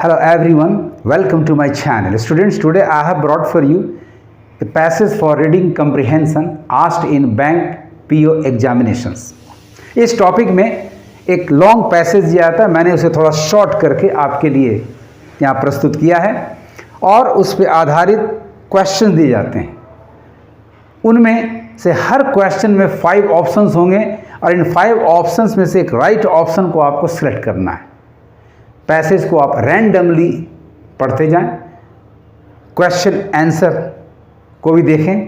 Hello everyone, welcome to my channel. Students, today I have brought for you the passage for reading comprehension asked in bank PO examinations. इस topic में एक long passage दिया आता है, मैंने उसे थोड़ा शॉर्ट करके आपके लिए यहाँ प्रस्तुत किया है और उस पर आधारित क्वेश्चन दिए जाते हैं। उनमें से हर क्वेश्चन में 5 ऑप्शंस होंगे और इन 5 ऑप्शंस में से एक राइट ऑप्शन को आपको सिलेक्ट करना है। पैसेज को आप रैंडमली पढ़ते जाएं, क्वेश्चन आंसर को भी देखें।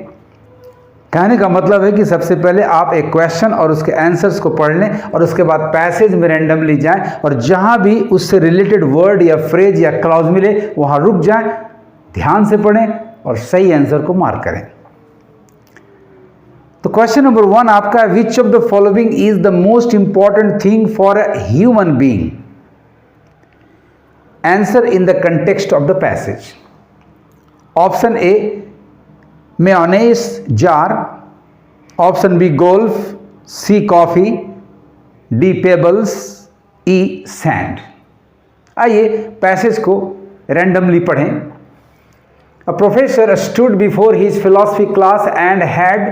कहने का मतलब है कि सबसे पहले आप एक क्वेश्चन और उसके आंसर्स को पढ़ लें और उसके बाद पैसेज में रैंडमली जाएं और जहां भी उससे रिलेटेड वर्ड या फ्रेज या क्लॉज मिले वहां रुक जाएं, ध्यान से पढ़ें और सही आंसर को मार्क करें। तो क्वेश्चन नंबर 1 आपका, विच of the following is the most important thing for a human being? Answer in the context of the passage. Option A, mayonnaise jar. Option B, golf. C, coffee. D, pebbles. E, sand. आइए passage को randomly पढ़ें। A professor stood before his philosophy class and had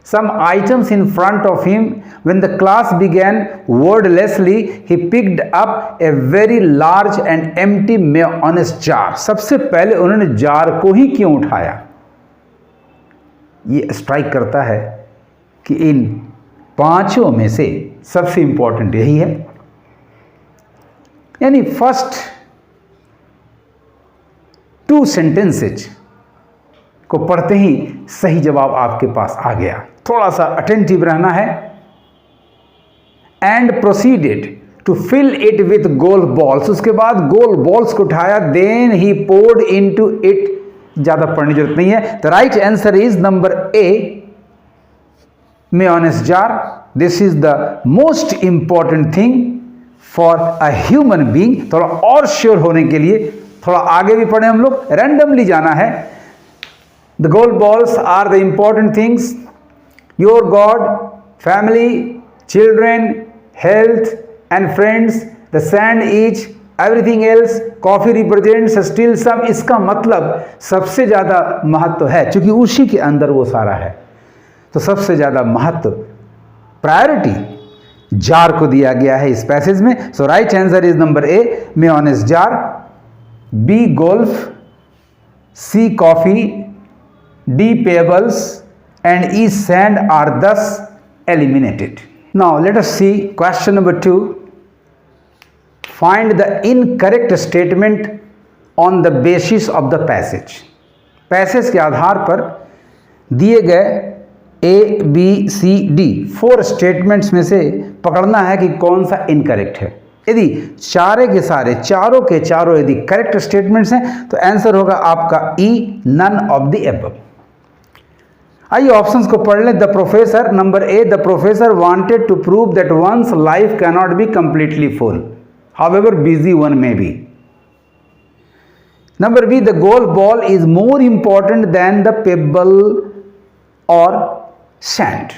some items in front of him. When the class began, wordlessly he picked up a very large and empty mayonnaise jar. सबसे पहले उन्होंने jar को ही क्यों उठाया? ये strike करता है कि इन 5 में से सबसे इंपॉर्टेंट यही है। यानी फर्स्ट 2 सेंटेंसेज को पढ़ते ही सही जवाब आपके पास आ गया। थोड़ा सा अटेंटिव रहना है। And proceeded to fill it with golf balls. उसके बाद गोल बॉल्स को उठाया। Then he poured into it. ज्यादा पढ़ने की जरूरत नहीं है। The right answer is number A, mayonnaise jar. This is the most important thing for a human being. थोड़ा और श्योर होने के लिए थोड़ा आगे भी पढ़े हम लोग, रैंडमली जाना है। The gold balls are the important things. Your God, family, children, health and friends. The sand is everything else. Coffee represents still some. इसका मतलब सबसे ज़्यादा महत्व है क्योंकि उसी के अंदर वो सारा है। तो सबसे ज़्यादा महत्व, प्रायोरिटी जार को दिया गया है इस पैसेज में। So right answer is number A, mayonnaise jar. B, golf. C, coffee. D, pebbles, and E, sand are thus eliminated. Now let us see question number 2. Find the incorrect statement on the basis of the passage. Passage के आधार पर दिए गए A, B, C, D 4 statements में से पकड़ना है कि कौन सा इनकरेक्ट है। यदि चारों के चारों यदि करेक्ट स्टेटमेंट्स हैं तो आंसर होगा आपका E, none of the above। आइए ऑप्शंस को पढ़ लें। The professor, number A, the professor wanted to prove that one's life can not be completely full however busy one may be. Number B, the golf ball is more important than the pebble और sand.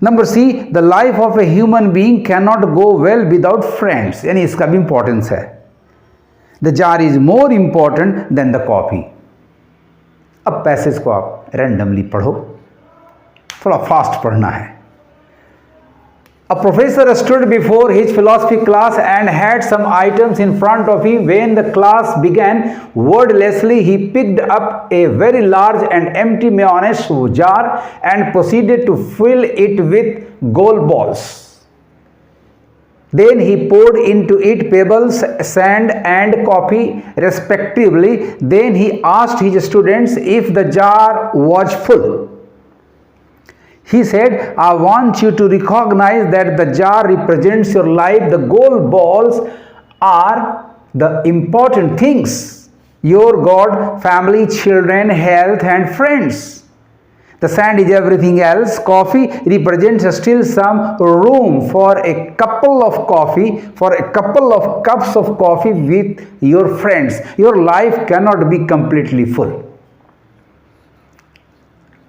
Number C, the life of a human being can not go well without friends, यानी इसका भी importance है। The jar is more important than the coffee. अब passage को आप randomly पढ़ो, थोड़ा फास्ट पढ़ना है। A professor stood before his philosophy class and had some items in front of him. When the class began, wordlessly he picked up a very large and empty mayonnaise jar and proceeded to fill it with gold balls. Then he poured into it pebbles, sand and coffee respectively. Then he asked his students if the jar was full. He said, I want you to recognize that the jar represents your life. The gold balls are the important things. Your God, family, children, health and friends. The sand is everything else. Coffee represents still some room for a couple of cups of coffee with your friends. Your life cannot be completely full.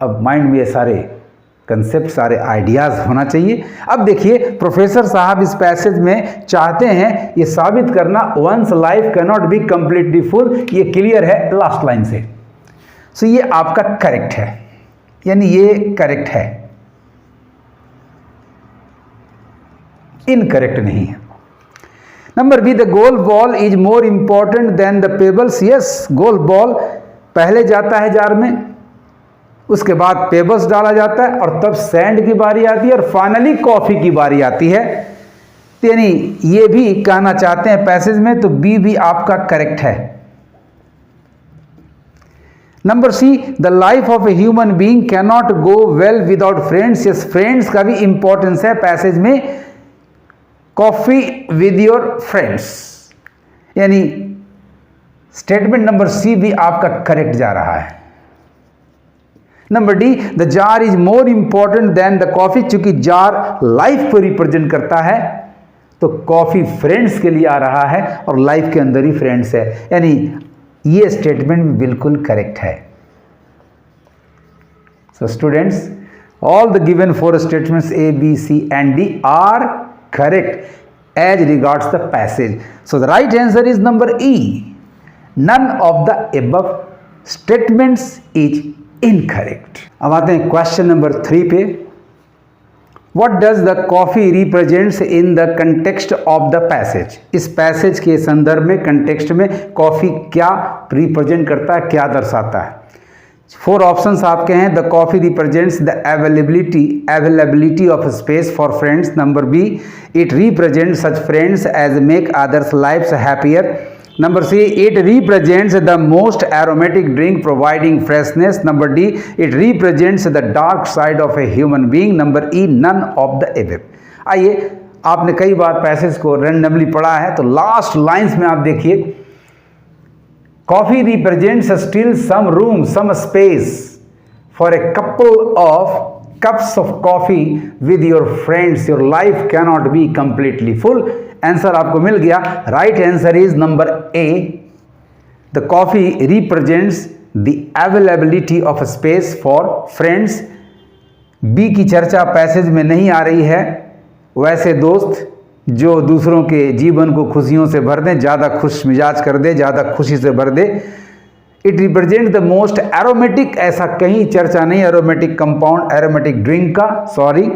अब mind में ये सारे concept, सारे ideas होना चाहिए। अब देखिए professor साहब इस पैसेज में चाहते हैं ये साबित करना once life can not be completely full, ये क्लियर है लास्ट लाइन से। सो ये आपका करेक्ट है, यानी ये करेक्ट है, इनकरेक्ट नहीं है। Number B, the golf ball is more important than the pebbles. Yes, golf ball पहले जाता है जार में, उसके बाद पेबल्स डाला जाता है और तब सैंड की बारी आती है और फाइनली कॉफी की बारी आती है। यानी ये भी कहना चाहते हैं पैसेज में, तो बी भी आपका करेक्ट है। Number C, the life of a human being can not go well without friends. Yes, friends का भी इंपॉर्टेंस है पैसेज में, कॉफी विद योर फ्रेंड्स, यानी स्टेटमेंट नंबर सी भी आपका करेक्ट जा रहा है। Number D, the jar is more important than the coffee, चूंकि जार लाइफ को रिप्रेजेंट करता है तो कॉफी फ्रेंड्स के लिए आ रहा है और लाइफ के अंदर ही फ्रेंड्स है, यानी ये स्टेटमेंट भी बिल्कुल करेक्ट है। So students, all the given four statements A B C and D are correct as regards the passage. So the right answer is number E. None of the above statements is incorrect. अब आते हैं question number 3 पे। What does the coffee represents in the context of the passage? इस passage के संदर्भ में, context में coffee क्या रिप्रेजेंट करता है, क्या दर्शाता है? 4 ऑप्शंस आपके हैं। The coffee represents the availability of space for friends. Number B, it represents such friends as make others lifes happier. Number C, it represents the most aromatic drink providing freshness. Number D, it represents the dark side of a human being. Number E, none of the above. आइए, आपने कई बार passage को randomly पढ़ा है, तो last lines में आप देखिए, coffee represents still some room, some space for a couple of cups of coffee with your friends. Your life cannot be completely full. Answer आपको मिल गया। Right answer is number A, the coffee represents the availability of space for friends. B की चर्चा passage में नहीं आ रही है। वैसे दोस्त जो दूसरों के जीवन को खुशियों से भर दें, ज़्यादा खुश मिजाज कर दे, ज़्यादा खुशी से भर दे। It represent the most aromatic, ऐसा कहीं चर्चा नहीं एरोमेटिक कंपाउंड, एरोमेटिक ड्रिंक का, sorry.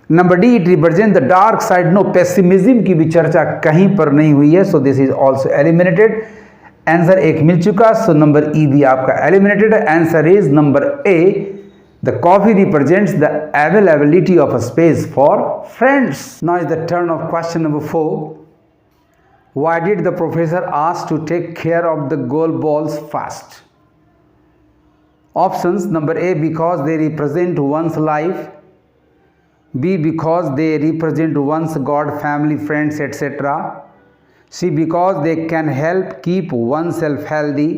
Number D, it represent the dark side, no pessimism की भी चर्चा कहीं पर नहीं हुई है, so this is also eliminated. Answer एक मिल चुका, सो नंबर ई भी आपका एलिमिनेटेड है। Answer is number A, the coffee represents the availability of a space for friends. Now is the turn of question number 4. Why did the professor ask to take care of the goal balls first? Options: number A, because they represent one's life. B, because they represent one's God, family, friends, etc. C, because they can help keep oneself healthy.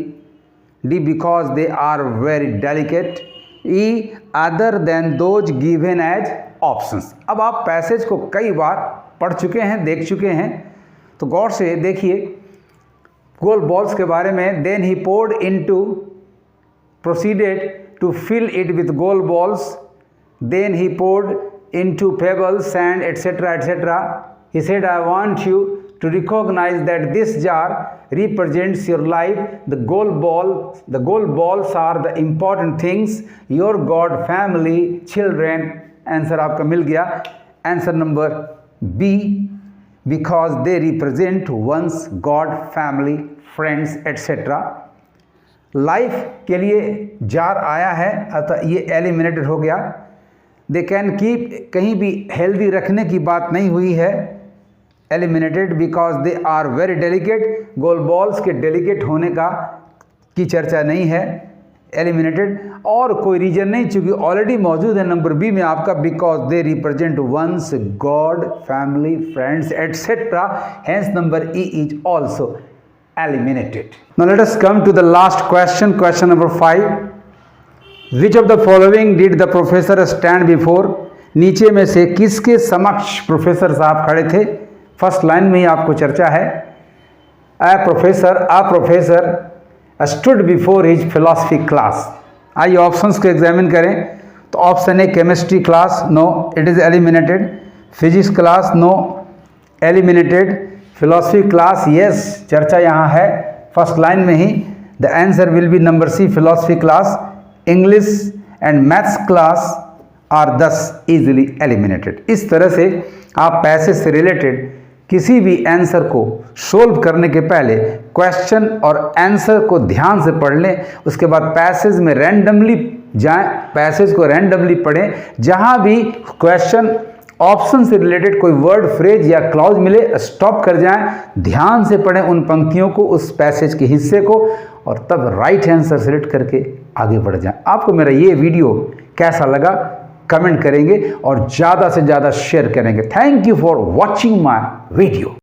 D, because they are very delicate. E, other than those given as options. अब आप passage को कई बार पढ़ चुके हैं, देख चुके हैं, तो गौर से देखिए गोल बॉल्स के बारे में। Then he poured into, proceeded to fill it with golf balls, then he poured into pebbles, sand, etcetera etcetera. He said, I want you to recognize that this jar represents your life. The goal balls are the important things, your God, family, children. Answer आपका मिल गया। Answer number B, because they represent one's God, family, friends, etc. Life के लिए jar आया है, अतः ये eliminated हो गया। दे कैन कीप, कहीं भी हेल्दी रखने की बात नहीं हुई है, eliminated. Because they are very delicate, golf balls के डेलिकेट होने की चर्चा नहीं है, एलिमिनेटेड। और कोई रीजन नहीं, चूंकि ऑलरेडी मौजूद है नंबर बी में आपका, because they represent one's God, family, friends, etcetera. Hence number E is also eliminated. Now let us come to the last question, question number 5। Which of the following did the professor stand before? नीचे में से किसके समक्ष professor साहब खड़े थे? First line में ही आपको चर्चा है। A professor stood before his philosophy class. आइए ऑप्शंस को एग्जामिन करें। तो option A chemistry class, no it is eliminated. Physics class, no eliminated. Philosophy class, yes, चर्चा यहाँ है फर्स्ट लाइन में ही। The answer will be number C, philosophy class. English and maths class are thus easily eliminated. इस तरह से आप passage से रिलेटेड किसी भी आंसर को सोल्व करने के पहले क्वेश्चन और आंसर को ध्यान से पढ़ लें, उसके बाद पैसेज में रैंडमली जाएं, पैसेज को रैंडमली पढ़ें। जहां भी क्वेश्चन ऑप्शन से रिलेटेड कोई वर्ड, फ्रेज या क्लॉज मिले, स्टॉप कर जाएं, ध्यान से पढ़ें उन पंक्तियों को, उस पैसेज के हिस्से को, और तब राइट आंसर सेलेक्ट करके आगे बढ़ जाएं। आपको मेरा ये वीडियो कैसा लगा कमेंट करेंगे और ज़्यादा से ज़्यादा शेयर करेंगे। Thank you for watching my video.